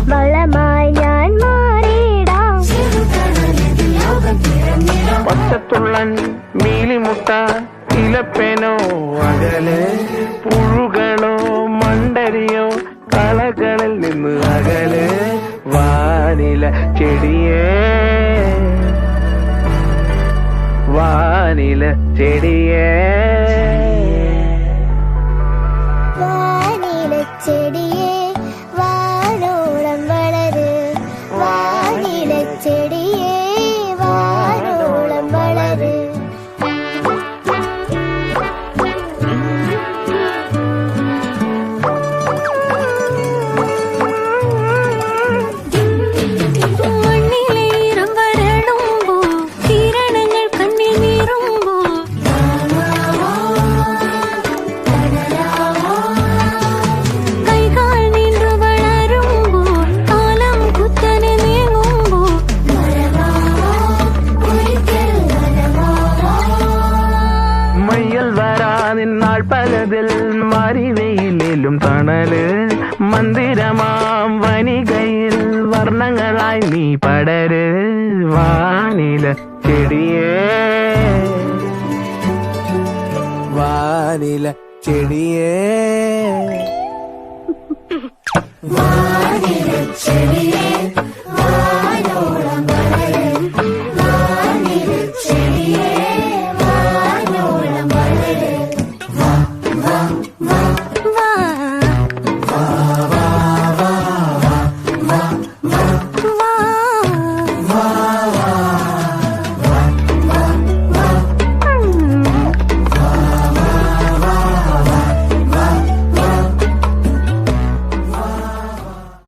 വളമായി ഞാൻ മാറിയിടാം. പച്ചത്തുള്ളൻ മീലിമുട്ട ഇലപ്പേനോ അകലെ, പുഴുകളോ മണ്ടരിയോ കളകളിൽ നിന്ന് അകലെ. വാനില ചെടിയേ വാനില ചെടിയേ വാനില ചെടിയേ വാനോളം വളര്. വാനില ചെടിയേ വാനോളം വളര്. നിന്നാൾ പലതിൽ മറിവെയിലും തണല്. മന്ദിരമാം വനികയിൽ വർണ്ണങ്ങളായി നീ പടര്. വാനില ചെടിയേ വാനില ചെടിയേ വാനില ചെടിയേ